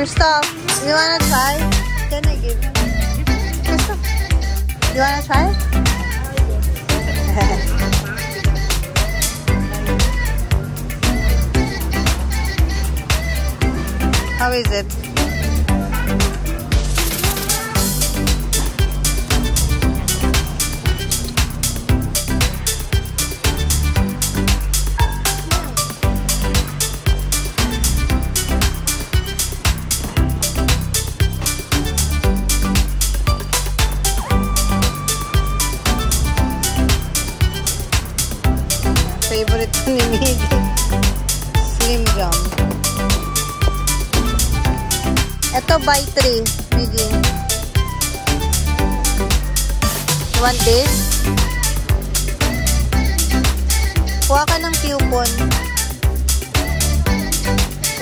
Christoph, you wanna try? Can I give you? Christoph, you wanna try? How is it? Favorite ko ni Miggy. Slim Jam. Ito, buy 3. Miggy. You want this? Kuha ka ng coupon.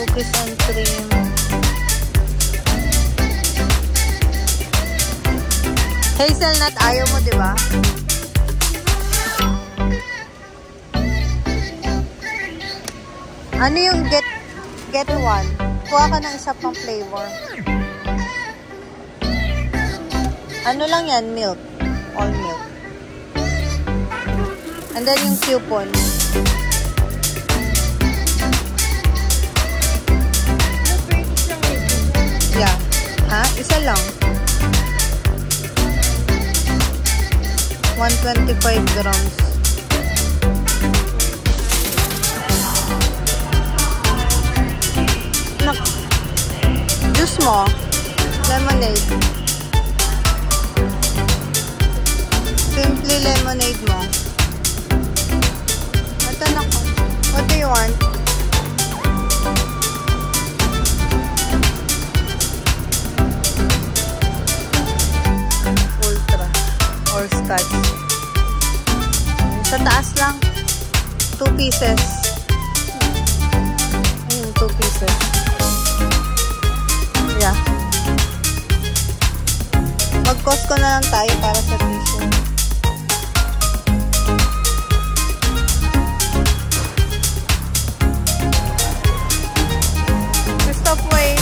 Cookies and cream. Hazelnut, ayaw mo, diba? Ano yung get one? Kuha ka ng isa pang flavor. Ano lang yan? Milk. All milk. And then yung coupon. Yeah. Ha? Isa lang. 125 grams. Juice mo. Lemonade. Simply lemonade mo. Ito na ko. What do you want? Ultra. Or Scotch. Sa taas lang. 2 pieces. Ayun, 2 pieces. Yeah. Mag-Costco na lang tayo para sa tissue. Stop, wait.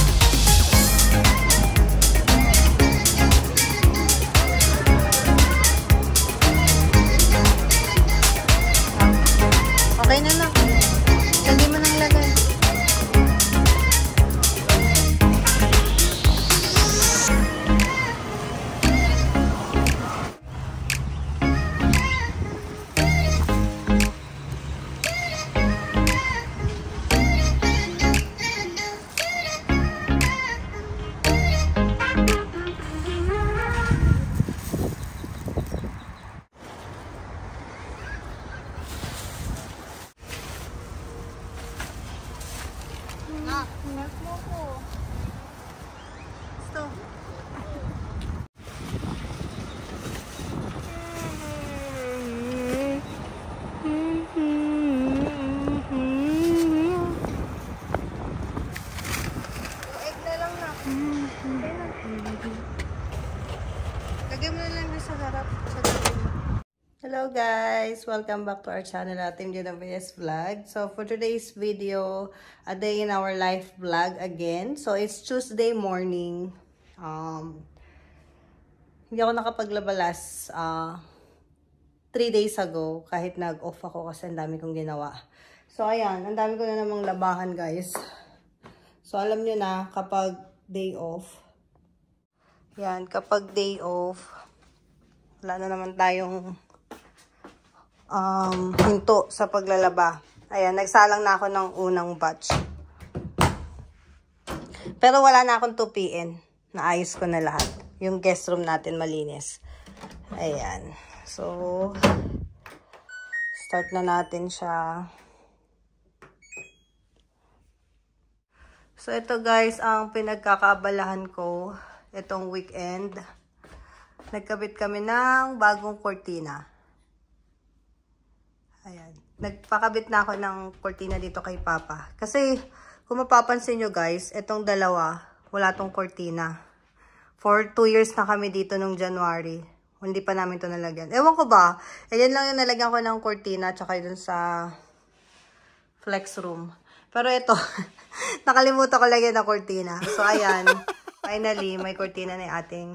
Okay na na. Dali mo nang lagay. Hello guys! Welcome back to our channel, Team Genove's Vlog. So for today's video, a day in our life vlog again. So it's Tuesday morning. Hindi ako nakapaglaba last 3 days ago kahit nag-off ako kasi ang dami kong ginawa. So ayan, ang dami ko na namang labahan guys. So alam nyo na kapag day off, yan, kapag day off, wala na naman tayong hinto sa paglalaba. Ayan, nagsalang na ako ng unang batch. Pero wala na akong tupiin. Naayos ko na lahat. Yung guest room natin malinis. Ayan. So, start na natin siya. So, ito guys, ang pinagkakaabalahan ko itong weekend. Nagkabit kami ng bagong kortina. Ayan. Nagpakabit na ako ng kortina dito kay Papa. Kasi, kung mapapansin nyo guys, itong dalawa, wala tong kortina. For 2 years na kami dito nung January. Hindi pa namin ito nalagyan. Ewan ko ba, ayan lang yung nalagyan ko ng kortina tsaka dun sa flex room. Pero ito, nakalimutan ko lagyan ng kurtina. So, ayan. Finally, may kurtina na yung ating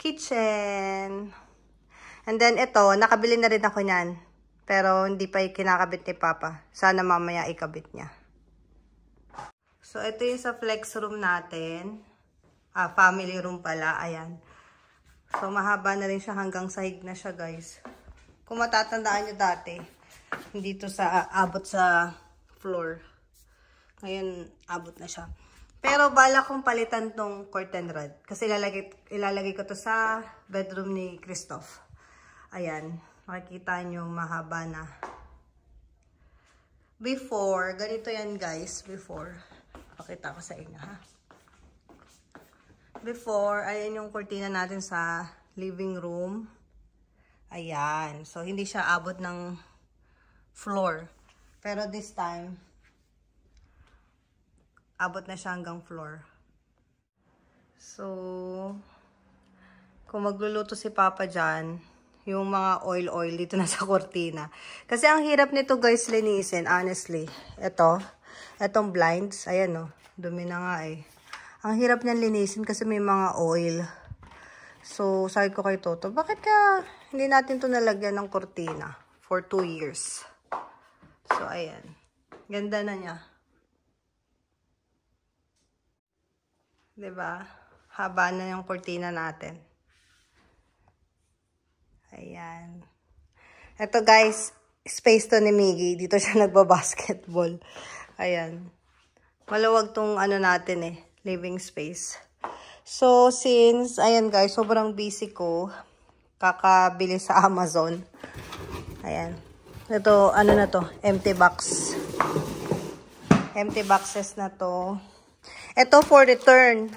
kitchen. And then, ito, nakabili na rin ako niyan. Pero, hindi pa kinakabit ni Papa. Sana mamaya ikabit niya. So, ito yung sa flex room natin. Family room pala. Ayan. So, mahaba na rin siya hanggang sahig na siya, guys. Kung matatandaan nyo dati, hindi to sa abot sa floor. Ngayon, abot na siya. Pero, bala kong palitan tong curtain rod. Kasi ilalagay ko to sa bedroom ni Christoph. Ayan. Makikita nyo, mahaba na. Before, ganito yan, guys. Before. Pakita ko sa inyo, ha? Before, ayan yung kurtina natin sa living room. Ayan. So, hindi siya abot ng floor. Pero this time, abot na siya hanggang floor. So, kung magluluto si Papa dyan, yung mga oil dito na sa kurtina. Kasi ang hirap nito, guys, linisin, honestly. Etong blinds, ayan o, dumi na nga eh. Ang hirap niyan linisin kasi may mga oil. So, sabi ko kay Toto, bakit ka hindi natin to nalagyan ng kurtina for 2 years? So, ayan. Ganda na niya. Diba? Haba na yung kurtina natin. Ayan. Ito, guys, space to ni Miggy. Dito siya nagbabasketball. Ayan. Malawag tong ano natin eh, living space. So, since, ayan guys, sobrang busy ko, kakabili sa Amazon. Ayan. Ito, ano na to? Empty box. Empty boxes na to. Ito for return.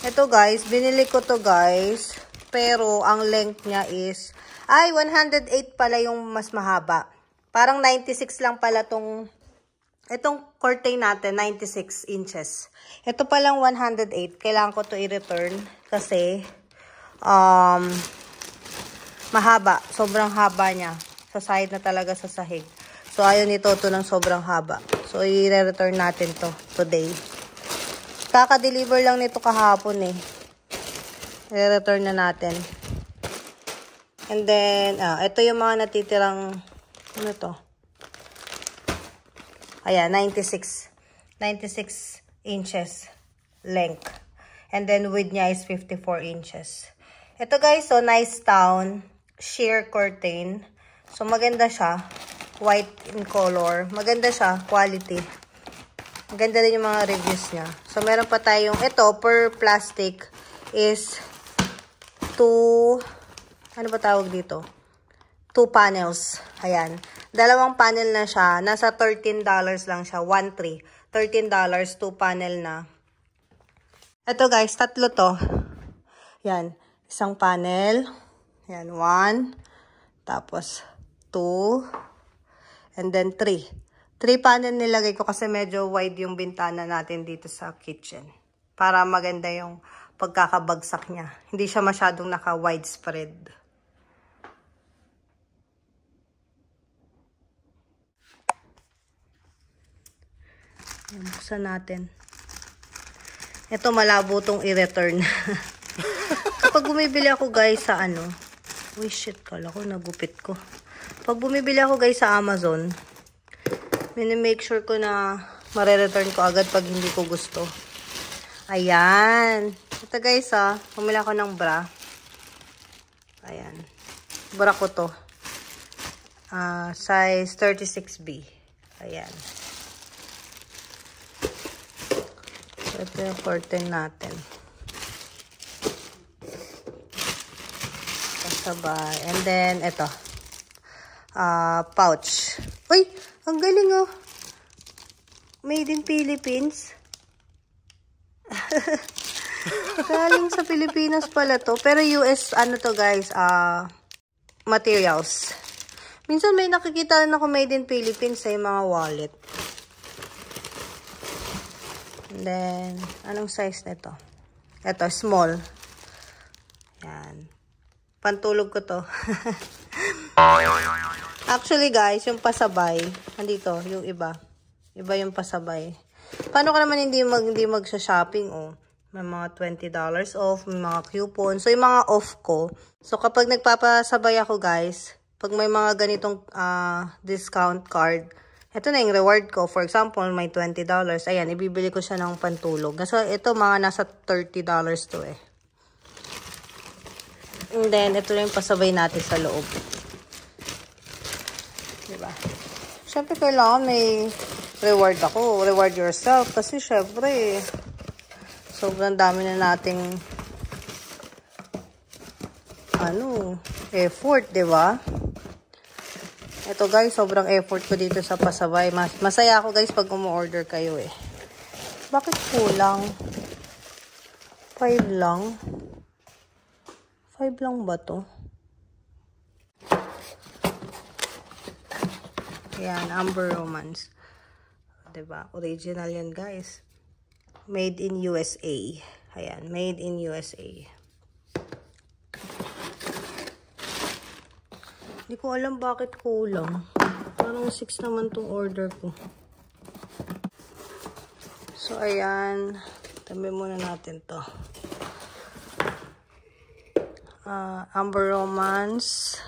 Ito guys, binili ko to guys. Pero, ang length niya is, 108 pala yung mas mahaba. Parang 96 lang pala itong curtain natin, 96 inches. Ito palang 108. Kailangan ko to i-return kasi mahaba. Sobrang haba niya. Sa side na talaga sa sahig. So, ayaw ni Toto ng sobrang haba. So, i-return natin to today. Kaka-deliver lang nito kahapon eh. I-return na natin. And then, ito yung mga natitirang, ano to? Ayan, 96 inches length. And then width niya is 54 inches. Ito guys, so nice town sheer curtain. So maganda siya, white in color. Maganda siya, quality. Maganda din yung mga reviews niya. So meron pa tayong ito per plastic is 2, ano ba tawag dito? 2 panels. Ayan. Dalawang panel na siya. Nasa $13 lang siya. 1-3. $13, 2 panel na. Ito guys, tatlo to. Yan. Isang panel. Yan, 1. Tapos, 2. And then, 3. 3 panel nilagay ko kasi medyo wide yung bintana natin dito sa kitchen. Para maganda yung pagkakabagsak niya. Hindi siya masyadong naka-widespread. Yan, buksan natin. Ito malabo tong i-return. Kapag bumibili ako guys sa ano, uy shit, kala ko nagupit ko. Pag bumibili ako guys sa Amazon, mini-make sure ko na mare-return ko agad pag hindi ko gusto. Ayan. Ito guys bumili ako ng bra. Ayan. Bra ko to. Size 36B. Ayan. Ito yung curtain natin. Kasabay. And then, ito. Pouch. Uy! Ang galing oh! Made in Philippines. Galing sa Pilipinas pala to. Pero US, ano to guys, materials. Minsan may nakikita na ako made in Philippines sa mga wallet. And then, anong size nito? Ito, small. Yan. Pantulog ko to. Actually, guys, yung pasabay, andito, yung iba. Iba yung pasabay. Paano ka naman hindi magsha-shopping, oh? May mga $20 off, may mga coupon. So, yung mga off ko. So, kapag nagpapasabay ako, guys, pag may mga ganitong discount card, ito na yung reward ko. For example, may $20. Ayan, ibibili ko siya ng pantulog. So, ito mga nasa $30 to eh. And then, ito lang yung pasabay natin sa loob. Diba? Siyempre, kailangan may reward ako. Reward yourself. Kasi, syempre, sobrang dami na nating effort, diba? Ito guys, sobrang effort ko dito sa pasabay. Masaya ako guys pag umu-order kayo eh. Bakit kulang? 5 lang? 5 lang ba to? Ayan, Amber Romance. Diba? Original yan guys. Made in USA. Ayan, made in USA. Hindi ko alam bakit kulang. Parang 6 naman tong order ko. So, ayan. Tabi muna natin to. Amber Romance.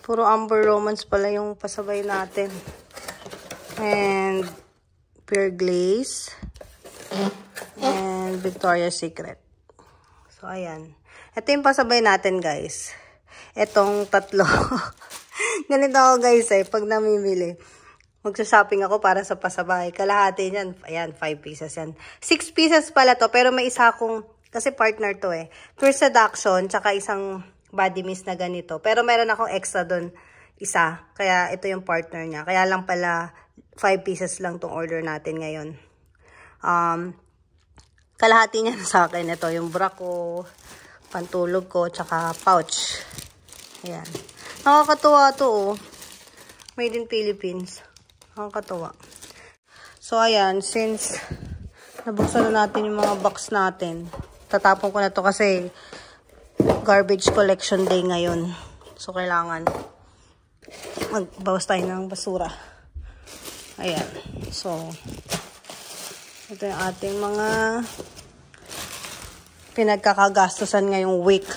Puro Amber Romance pala yung pasabay natin. And Pure Glaze. And Victoria's Secret. So, ayan. Ito yung pasabay natin, guys. Etong tatlo. Ganito ako, guys, eh. Pag namimili, magsha-shopping ako para sa pasabay. Kalahati niyan. Ayan, 5 pieces yan. 6 pieces pala to, pero may isa akong, kasi partner to eh. Pure Seduction, tsaka isang body mist na ganito. Pero meron akong extra dun, isa. Kaya ito yung partner niya. Kaya lang pala, 5 pieces lang tong order natin ngayon. Kalahati niya sa akin. Ito yung bra ko, pantulog ko, tsaka pouch. Ayan. Nakakatuwa to, oh. Made in Philippines. Nakakatuwa. So, ayan. Since nabuksan na natin yung mga box natin, tatapon ko na to kasi garbage collection day ngayon. So, kailangan magbawas tayo ng basura. Ayan. So, ito yung ating mga pinagkakagastusan ngayong week.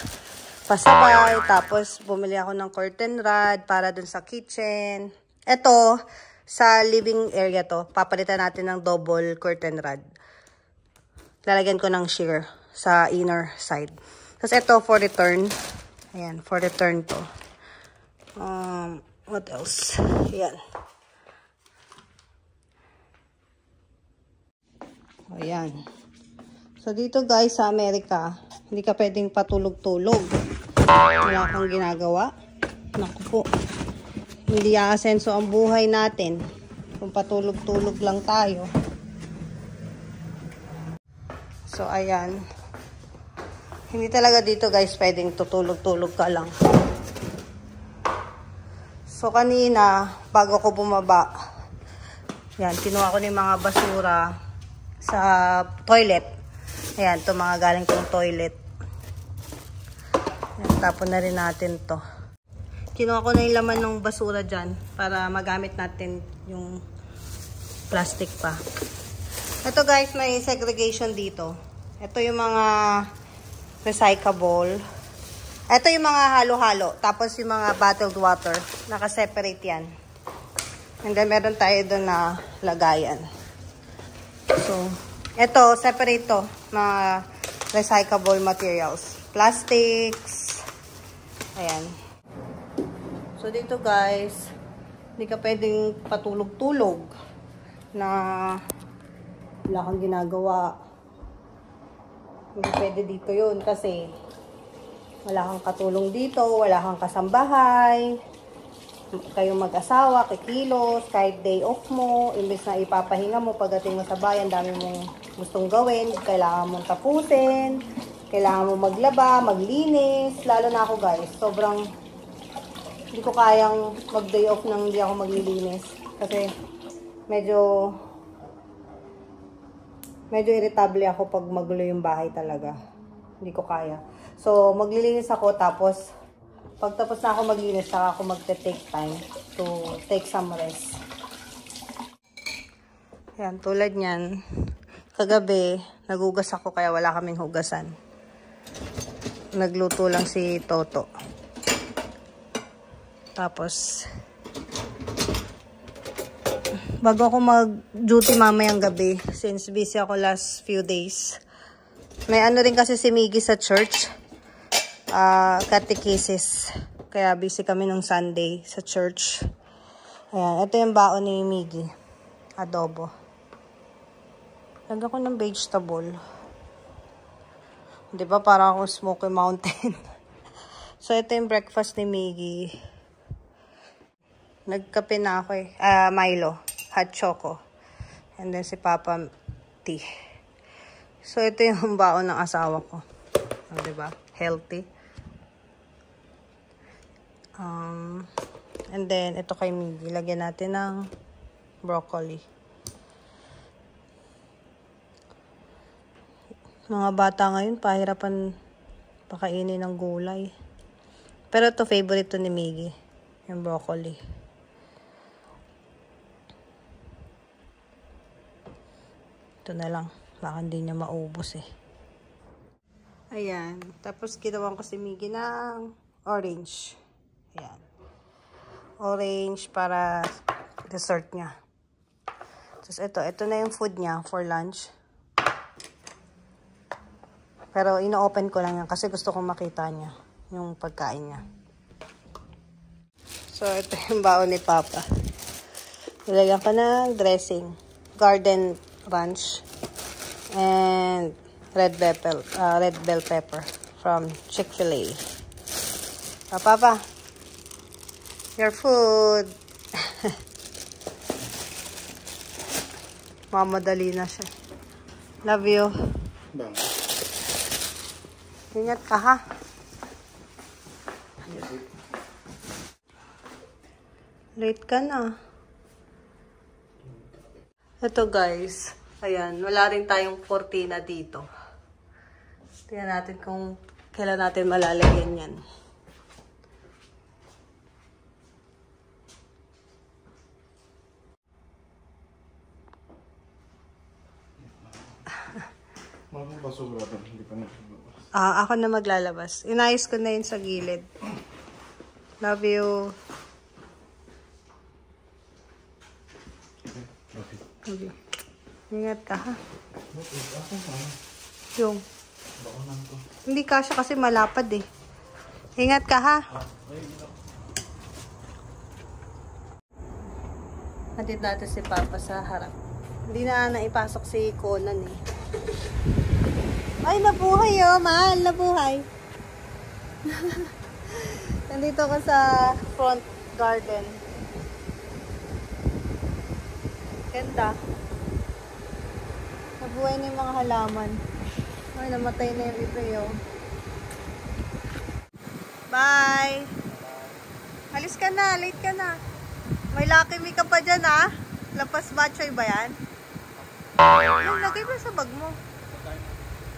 Pasabay, tapos bumili ako ng curtain rod para dun sa kitchen. Ito, sa living area to, papalitan natin ng double curtain rod. Lalagyan ko ng sheer sa inner side. Tapos ito, for return. Ayan, for return to. What else? Ayan. Ayan. So, dito guys, sa Amerika, hindi ka pwedeng patulog-tulog. Wala kang ginagawa. Naku po. Hindi aasenso ang buhay natin kung patulog-tulog lang tayo. So, ayan. Hindi talaga dito guys pwedeng tutulog-tulog ka lang. So, kanina, bago ko bumaba, yan, kinuha ko na yung mga basura sa toilet. Ayan, ito mga galing kong toilet. Ayan, tapon na rin natin to. Kinuha ko na yung laman ng basura dyan para magamit natin yung plastic pa. Ito guys, may segregation dito. Ito yung mga recyclable. Ito yung mga halo-halo. Tapos yung mga bottled water. Naka-separate yan. And then meron tayo doon na lagayan. So, ito, separate to. Mga recyclable materials. Plastics. Ayan. So, dito guys, hindi ka pwedeng patulog-tulog na wala kang ginagawa. Hindi pwede dito yun kasi wala kang katulong dito, wala kang kasambahay. Kayong mag-asawa, kikilos, kahit day off mo, imbes na ipapahinga mo pagdating mo sa bayan, dami mong gustong gawin, kailangan mong tapusin, kailangan mong maglaba, maglinis, lalo na ako guys, sobrang hindi ko kayang mag-day off nang hindi ako maglilinis, kasi medyo irritable ako pag magulo yung bahay talaga, hindi ko kaya. So, maglilinis ako, tapos Pagtapos na ako maglinis, saka ako magte-take time to take some rest. Yan, tulad niyan. Kagabi, nagugas ako kaya wala kaming hugasan. Nagluto lang si Toto. Tapos, bago ako mag-duty mamayang gabi, since busy ako last few days, may ano rin kasi si Miggy sa church. Catechesis. Kaya busy kami nung Sunday sa church. Ayan, ito yung baon ni Miggy. Adobo. Lagyan ko ng vegetable. Di ba parang akong Smoky Mountain? So, ito yung breakfast ni Miggy. Nagkape na ako eh. Milo. Hot choco. And then si Papa tea. So, ito yung baon ng asawa ko. Di ba? Healthy. And then, ito kay Miggy. Lagyan natin ng broccoli. Mga bata ngayon, pahirapan pakainin ng gulay. Pero ito, favorite to ni Miggy. Yung broccoli. Ito na lang. Baka hindi niya maubos eh. Ayan. Tapos, ginawan ko si Miggy ng orange. Ayan. Orange para dessert niya. Tapos, ito na yung food niya for lunch. Pero, ino-open ko lang yan kasi gusto kong makita niya yung pagkain niya. So, ito yung baon ni Papa. Nilagyan ko ng dressing. Garden ranch. And red bell pepper from Chick-fil-A. Papa, your food. Mamadali na siya. Love you. Bang. Ingat ka ha. Late ka na. Ito guys. Ayan. Wala rin tayong cortina dito. Tingnan natin kung kailan natin malalagyan yan. Mga basura doon, hindi pa naglabas. Ako na maglalabas. Inayos ko na yun sa gilid. Love you. Okay. Love you. Ingat ka ha. Okay, ako ma. Yung. Baonan ko. Hindi kasya kasi malapad eh. Ingat ka ha. Hatid natin si Papa sa harap. Hindi na naipasok si Conan eh. Ay, nabuhay oh, mahal, nabuhay. Nandito ko sa front garden. Ganda. Nabuhay na yung mga halaman. Ay, namatay na yung iba yun. Bye! Alis ka na, late ka na. May Lucky Me ka pa dyan ah. Lapas Batchoy ba yan? Yung lagay mo sa bag mo.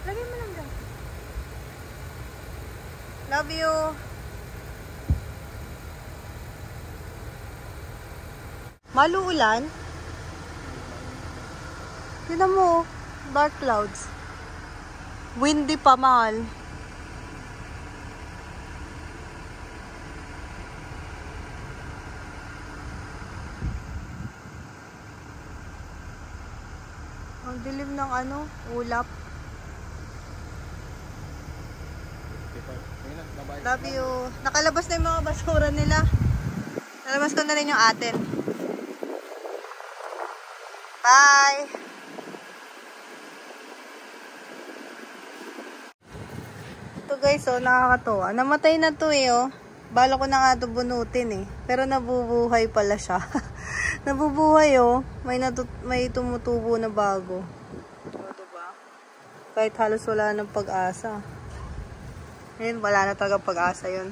Lagay mo lang dyan. Love you. Maluulan. Tignan mo, dark clouds. Windy pa, mahal. Ang dilim ng ano, ulap. Love you. Nakalabas na yung mga basura nila. Nalabas ko na rin yung atin. Bye! Ito guys, oh, nakakatuwa. Namatay na to eh, oh. Bala ko na nga ito bunutin eh. Pero nabubuhay pala siya. Nabubuhay oh. May tumutubo na bago. O, diba? Kahit halos wala ng pag-asa. Ngayon, wala na talaga pag-asa yun.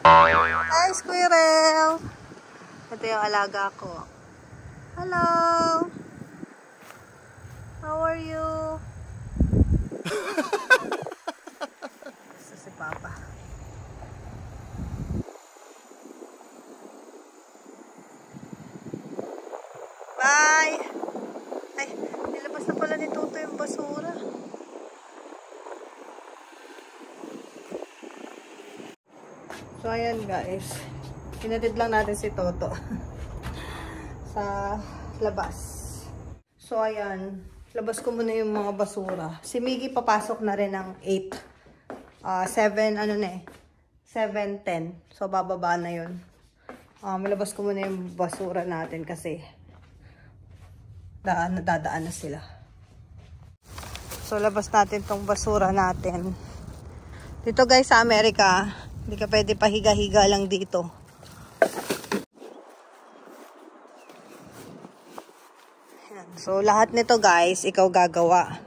Hi, squirrel! Ito yung alaga ko. Hello! How are you? Ito si Papa. Ay, nilabas na pala ni Toto yung basura. So, ayan guys. Pinatid lang natin si Toto sa labas. So, ayan. Labas ko muna yung mga basura. Si Miggy papasok na rin ng 7:10. So, bababa na yun. Malabas ko muna yung basura natin kasi dadaan na sila. So, labas natin tong basura natin. Dito guys sa Amerika, hindi ka pwede pahiga-higa lang dito. Ayan. So, lahat nito guys, ikaw gagawa.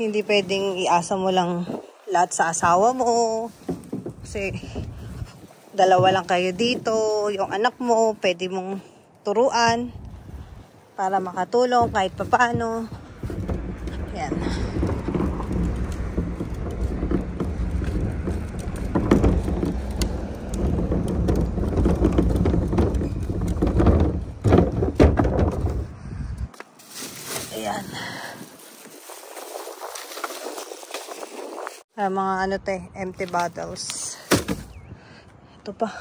Hindi pwedeng iasa mo lang lahat sa asawa mo. Kasi, dalawa lang kayo dito. Yung anak mo, pwede mong turuan para makatulong kahit papaano. Ayan. Ayan. Mga empty bottles. Ito pa.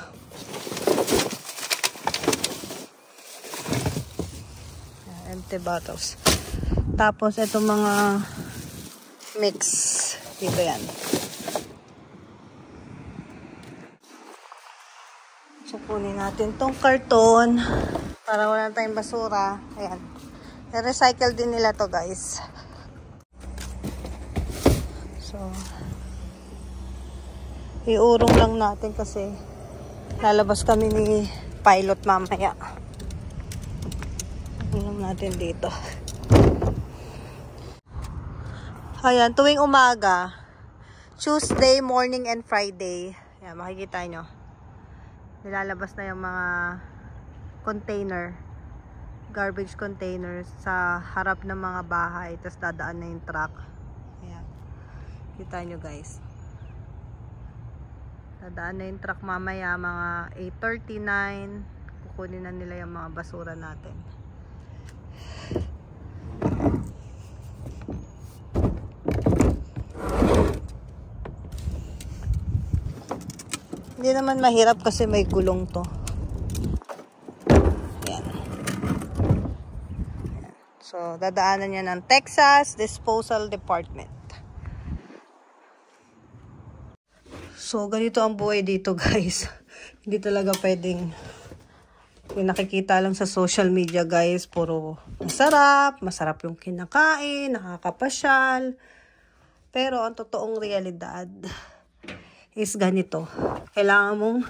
Empty bottles. Tapos, itong mga mix. Dito yan. So, kunin natin tong karton para wala tayong basura. Ayan. I-recycle din nila to guys. So, iurong lang natin kasi lalabas kami ni pilot mamaya. Iurong natin dito. Ayan, tuwing umaga, Tuesday, morning, and Friday. Ayan, makikita nyo. Nilalabas na yung mga container, garbage containers sa harap ng mga bahay. Tapos dadaan na yung truck. Ayan. Kita nyo guys. Dadaan na yung truck mamaya mga 8:39. Kukunin na nila yung mga basura natin. Hindi naman mahirap kasi may gulong to. Ayan. So, dadaanan niya ng Texas Disposal Department. So, ganito ang buhay dito guys. Hindi talaga pwedeng yung nakikita lang sa social media guys. Puro masarap yung kinakain, nakakapasyal. Pero ang totoong realidad is ganito. Kailangan mong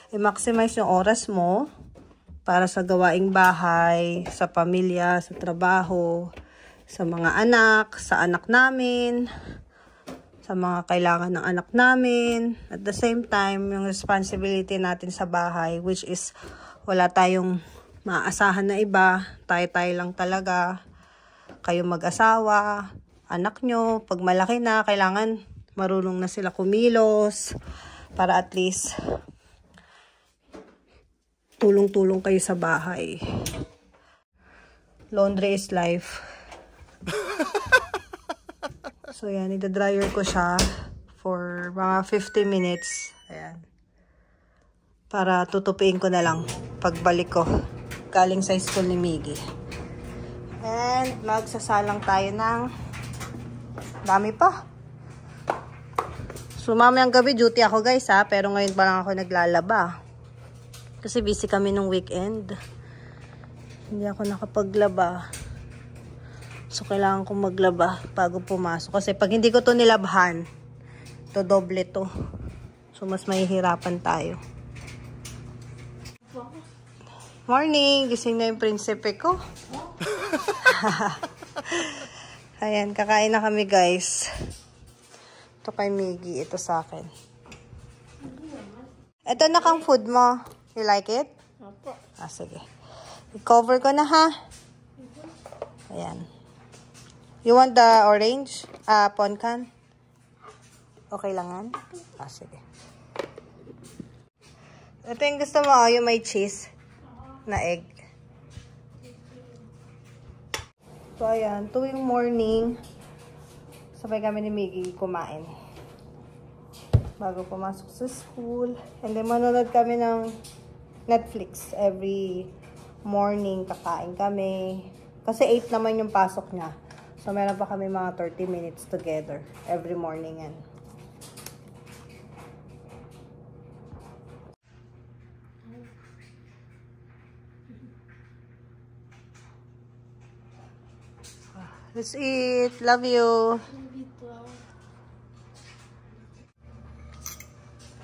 i-maximize yung oras mo para sa gawaing bahay, sa pamilya, sa trabaho, sa mga anak, sa anak namin, sa mga kailangan ng anak namin. At the same time, yung responsibility natin sa bahay, which is wala tayong maaasahan na iba. Tayo-tayo lang talaga. Kayo mag-asawa, anak nyo, pag malaki na, kailangan marunong na sila kumilos para at least tulong-tulong kayo sa bahay. Laundry is life. So, yan. Ida-dryer ko siya for mga 50 minutes. Ayan. Para tutupiin ko na lang pagbalik ko. Galing sa school ni Miggy. And, magsasalang tayo ng dami pa. So, mamayang gabi duty ako guys ha. Pero ngayon pa lang ako naglalaba. Kasi busy kami nung weekend. Hindi ako nakapaglaba. So, kailangan kong maglaba bago pumasok. Kasi pag hindi ko to nilabhan, to doble to. So, mas mahihirapan tayo. Morning! Gising na yung prinsipe ko. Ayan, kakain na kami guys. Ito kay Miggy, ito sa akin. Ito na kang food mo. You like it? Opo. Sige. I-cover ko na ha. Ayan. You want the orange? Poncan? Okay lang yan? Sige. Ito yung gusto mo, yung may cheese. na egg. So, ayan. Tuwing morning, sabay kami ni Miggy kumain. Bago pumasok sa school. And then, manonood kami ng Netflix. Every morning, kakain kami. Kasi 8 naman yung pasok niya. So, meron pa kami mga 30 minutes together. Every morning yan. Let's eat. Love you.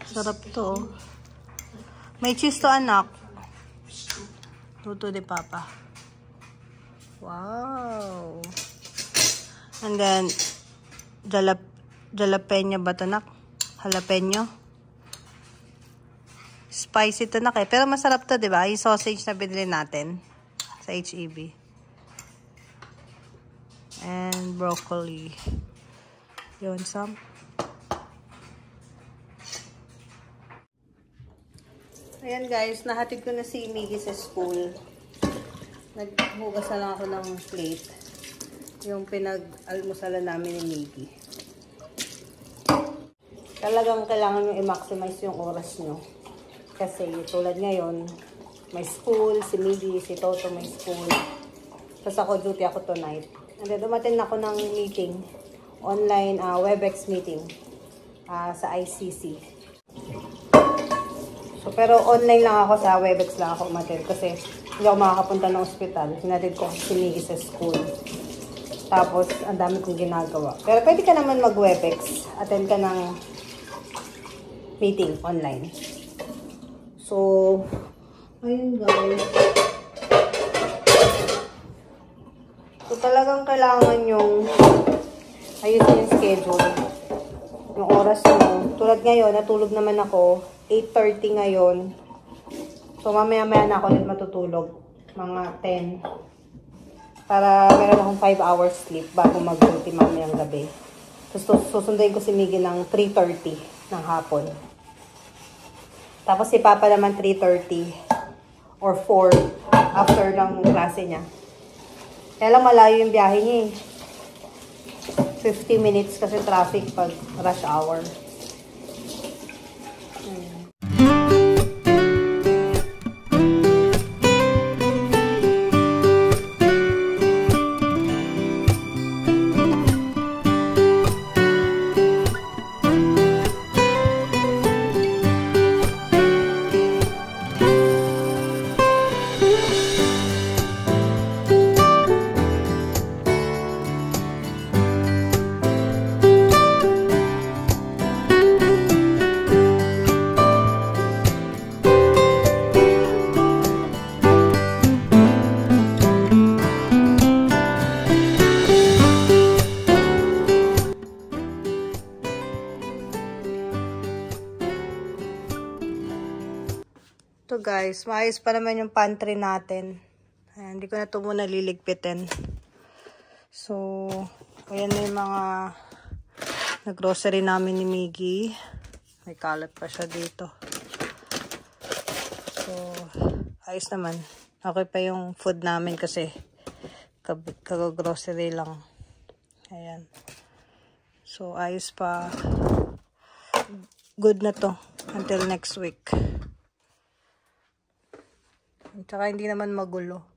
Sarap to. May cheese to, anak. Luto di papa. Wow. And then, jalapeno ba to, nak? Jalapeno. Spicy to, nak, eh. Pero masarap to, di ba? Yung sausage na binili natin sa HEB. And broccoli. You want some? Ayan guys, nahatid ko na si Miggy sa school. Naghugas na lang ako ng plate. Yung pinag-almusalan namin ni Miggy. Talagang kailangan nyo i-maximize yung oras nyo. Kasi tulad ngayon, may school, si Miggy, si Toto may school. Tapos ako, duty ako tonight. And then, dumating ako ng meeting, online WebEx meeting sa ICC. So, pero online lang ako sa WebEx lang ako umattend kasi hindi ako makakapunta ng ospital. Hinatid ko si Miggy sa school. Tapos, ang dami kong ginagawa. Pero pwede ka naman mag-WebEx. Attend ka ng meeting online. So, ayun guys. So, talagang kailangan yung ayusin yung schedule. Yung oras mo. Tulad ngayon, natulog naman ako. 8:30 ngayon. So, mamaya-maya na ako ulit matutulog. Mga 10. Para meron akong 5 hours sleep bago mag-duty mamayang gabi. Tapos, susunduin ko si Miggy ng 3:30 ng hapon. Tapos, si Papa naman 3:30 or 4 after ng klase niya. Kaya lang malayo yung biyahe niya eh. 50 minutes kasi traffic pag rush hour. Ito guys, maayos pa naman yung pantry natin. Ayan, hindi ko na ito muna liligpitin. So, ayan na yung mga nag-grocery namin ni Miggy. May kalat pa siya dito. So, ayos naman. Okay pa yung food namin kasi kag-grocery lang. Ayan. So, ayos pa. Good na to until next week. Tsaka hindi naman magulo.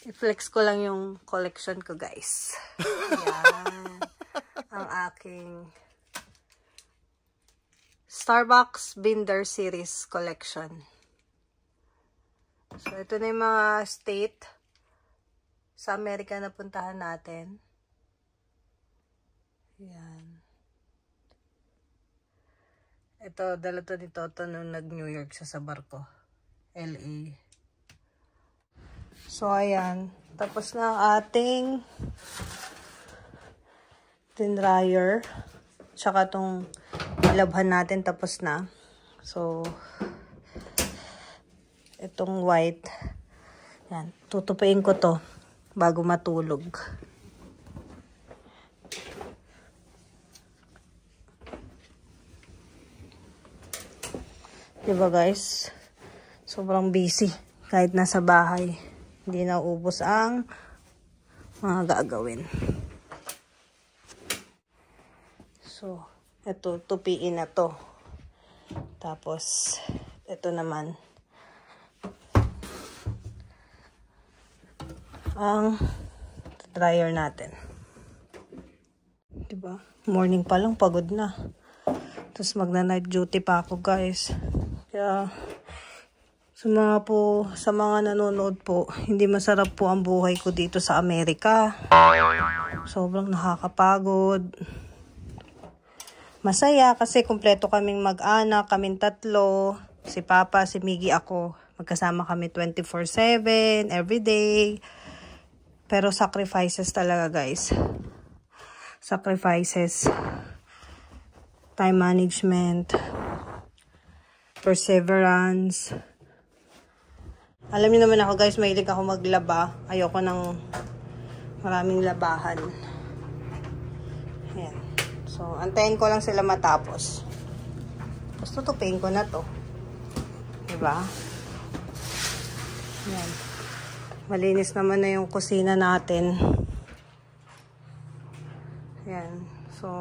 I-flex ko lang yung collection ko, guys. Ayan. Ang aking Starbucks Binder Series collection. So, ito na yung mga state sa Amerika na puntahan natin. Ayan. Ito, dala to ni Toto nung nag-New York siya sa barko. LA. So, ayan. Tapos na ang ating tin dryer. Tsaka itong ilabhan natin tapos na. So, itong white. Yan. Tutupiin ko to bago matulog. Diba guys? Sobrang busy. Kahit nasa bahay, hindi na ubos ang mga gagawin. So, ito, tupiin na to. Tapos, ito naman. Ang dryer natin. Diba? Morning pa lang, pagod na. Tapos magna-night duty pa ako, guys. Kaya, sa mga nanonood po, hindi masarap po ang buhay ko dito sa Amerika. Sobrang nakakapagod. Masaya kasi kumpleto kaming mag-anak, kaming tatlo. Si Papa, si Miggy, ako. Magkasama kami 24/7, everyday. Pero sacrifices talaga, guys. Sacrifices. Time management. Perseverance. Alam niyo naman ako, guys, mahilig ako maglaba. Ayoko ng maraming labahan. Ayan. So, antayin ko lang sila matapos. Tapos tutupin ko na to. Diba? Ayan. Malinis naman na yung kusina natin. Ayan. So,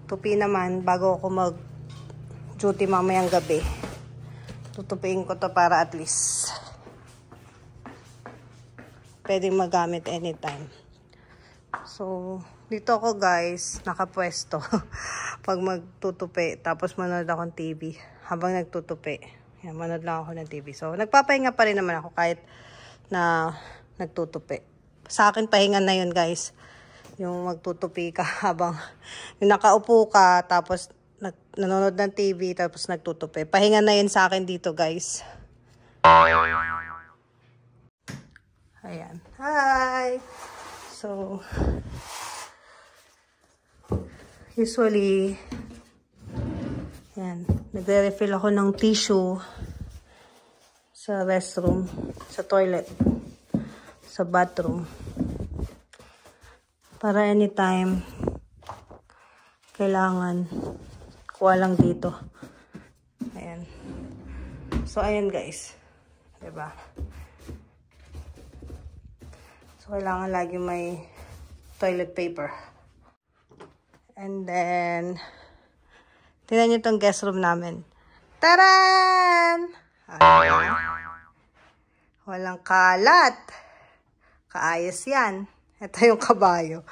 tupi naman bago ako mag-duty mamayang gabi. Tutupiin ko to para at least pwedeng magamit anytime. So, dito ako, guys, nakapwesto pag magtutupi. Tapos manood akong TV habang nagtutupi. Yan, manood lang ako ng TV. So, nagpapahinga pa rin naman ako kahit na nagtutupi. Sa akin, pahinga na yun, guys. Yung magtutupi ka habang yung nakaupo ka, tapos nanonood ng TV, tapos nagtutupi. Pahinga na yun sa akin dito, guys. Ayan. Hi! So, usually, yan, nagre-refill ako ng tissue sa restroom, sa toilet, sa bathroom. Para anytime, kailangan, kuha lang dito. Ayan. So, ayan, guys. Diba? So, kailangan lagi may toilet paper. And then, tingnan nyo itong guest room namin. Taran! Ayan. Walang kalat. Kaayos yan. Ito yung kabayo.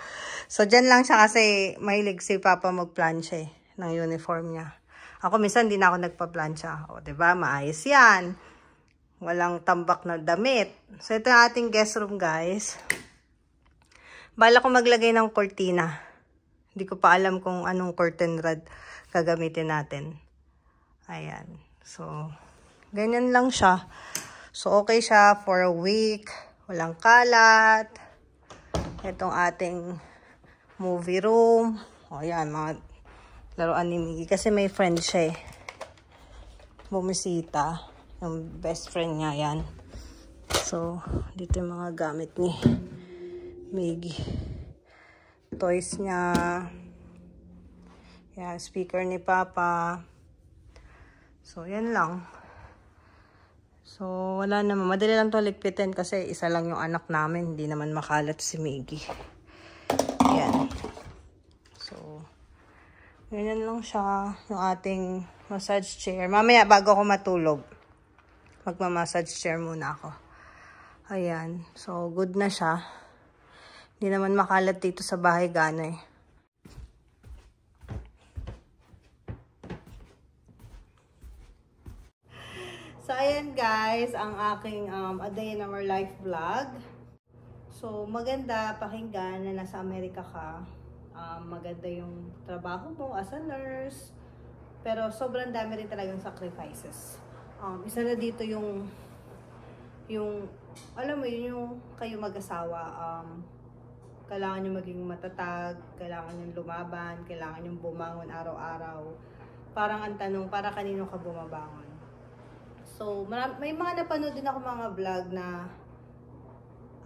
So, dyan lang siya kasi mahilig si Papa mag-plancha ng uniform niya. Ako minsan, hindi na ako nagpa-plancha. O, diba? Maayos yan. Walang tambak na damit. So, ito yung ating guest room, guys. Bala ko maglagay ng cortina. Hindi ko pa alam kung anong curtain rod gagamitin natin. Ayan. So, ganyan lang siya. So, okay siya for a week. Walang kalat. Itong ating movie room. O, yan. Mga laruan ni Miggy. Kasi may friend siya eh. Bumisita. Yung best friend niya, yan. So, dito yung mga gamit ni Miggy. Toys niya. Yan, speaker ni Papa. So, yan lang. So, wala naman. Madali lang ito ligpitin kasi isa lang yung anak namin. Hindi naman makalat si Miggy. Yan. So, ganyan lang siya. Yung ating massage chair. Mamaya, bago ako matulog, magmamassage chair muna ako. Ayan. So, good na siya. Hindi naman makalat dito sa bahay gano'y. So, ayan guys, ang aking A Day in Our Life vlog. So, maganda pakinggan na nasa Amerika ka. Maganda yung trabaho mo as a nurse. Pero sobrang dami rin talagang sacrifices. Isa na dito yung alam mo yun, yung kayo mag-asawa, kailangan nyo maging matatag, kailangan nyo lumaban, kailangan nyo bumangon araw-araw. Parang ang tanong, para kanino ka bumabangon? So, may mga napanood din ako mga vlog na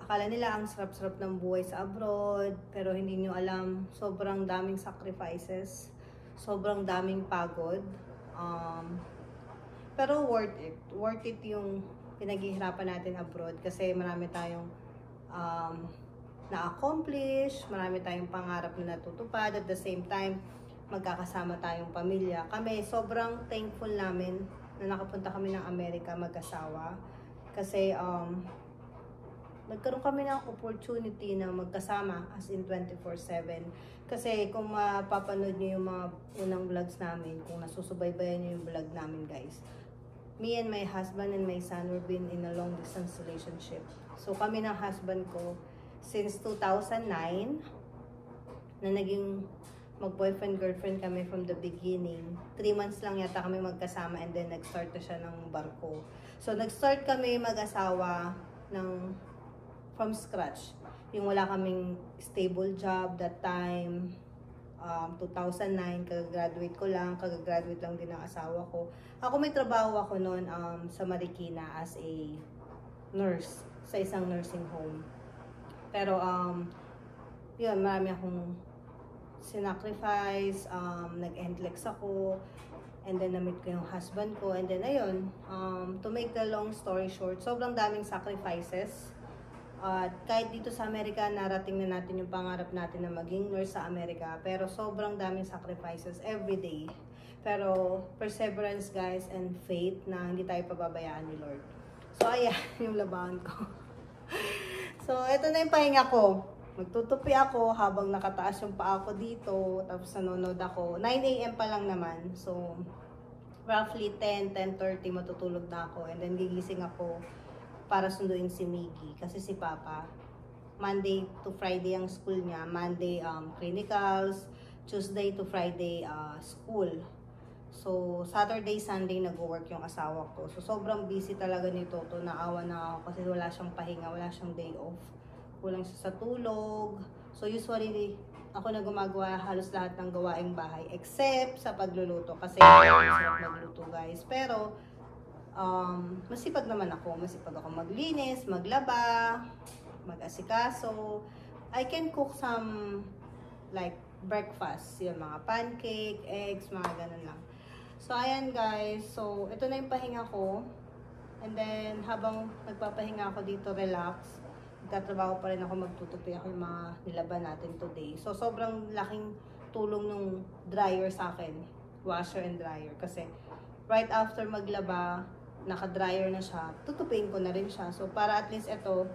akala nila ang sarap-sarap ng buhay sa abroad, pero hindi nyo alam, sobrang daming sacrifices, sobrang daming pagod. Pero worth it. Worth it yung pinaghihirapan natin abroad kasi marami tayong na-accomplish, marami tayong pangarap na natutupad. At the same time, magkakasama tayong pamilya. Kami, sobrang thankful namin na nakapunta kami ng Amerika mag-asawa. Kasi, nagkaroon kami ng opportunity na magkasama as in 24/7. Kasi kung mapapanood nyo yung mga unang vlogs namin, kung nasusubaybayan nyo yung vlog namin guys, me and my husband and my son were been in a long distance relationship. So kami ng husband ko since 2009 na naging mag-boyfriend-girlfriend kami from the beginning. 3 months lang yata kami magkasama and then nag-start na siya ng barko. So nag-start kami mag-asawa ng from scratch. Yung wala kaming stable job that time. 2009, kagagraduate ko lang. Kagagraduate lang din ng asawa ko. Ako may trabaho ako noon sa Marikina as a nurse sa isang nursing home. Pero, yun, marami akong sinacrifice, nag-NCLEX ako, and then na-meet ko yung husband ko, and then ayun, to make the long story short, sobrang daming sacrifices. At kahit dito sa Amerika, narating na natin yung pangarap natin na maging nurse sa Amerika. Pero sobrang daming sacrifices every day. Pero perseverance guys and faith na hindi tayo pababayaan ni Lord. So ayan, yung labahan ko. So ito na yung pahinga ko. Magtutupi ako habang nakataas yung paa ko dito. Tapos nanonood ako. 9 AM pa lang naman. So roughly 10:30 matutulog na ako. And then gigising ako para sunduin si Miggy kasi si Papa Monday to Friday ang school niya. Monday clinicals, Tuesday to Friday school. So Saturday, Sunday nag-work yung asawa ko. So sobrang busy talaga ni Toto. Naawa na ako kasi wala siyang pahinga, wala siyang day off. Kulang siya sa tulog. So usually ako na gumagawa halos lahat ng gawaing bahay except sa pagluluto kasi masarap magluto guys. Pero masipag naman ako. Masipag ako maglinis, maglaba, mag-asikaso. I can cook some like breakfast. Yung mga pancake, eggs, mga ganun lang. So, ayan guys. So, ito na yung pahinga ko. And then, habang nagpapahinga ako dito, relax. Nagtatrabaho pa rin ako, magtutupi ako yung mga nilaban natin today. So, sobrang laking tulong nung dryer sa akin. Washer and dryer. Kasi, right after maglaba, naka-dryer na siya, tutupiin ko na rin siya. So, para at least ito,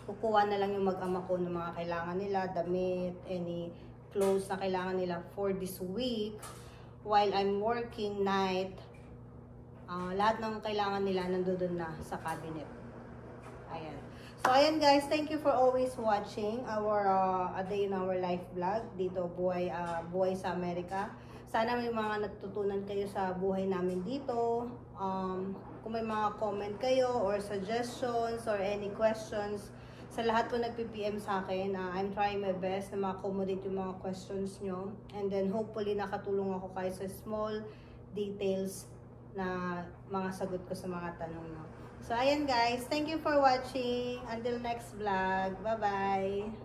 kukuha na lang yung mag-ama ko ng mga kailangan nila, damit, any clothes na kailangan nila for this week. While I'm working night, lahat ng kailangan nila nandoon na sa cabinet. Ayan. So, ayan guys, thank you for always watching our A Day in Our Life vlog. Dito, buhay sa Amerika. Sana may mga natutunan kayo sa buhay namin dito. Kung may mga comment kayo or suggestions or any questions, sa lahat po nagpi-PM sa akin, I'm trying my best na ma-accommodate yung mga questions nyo. And then hopefully nakatulong ako kayo sa small details na mga sagot ko sa mga tanong nyo. So ayan guys, thank you for watching. Until next vlog. Bye-bye!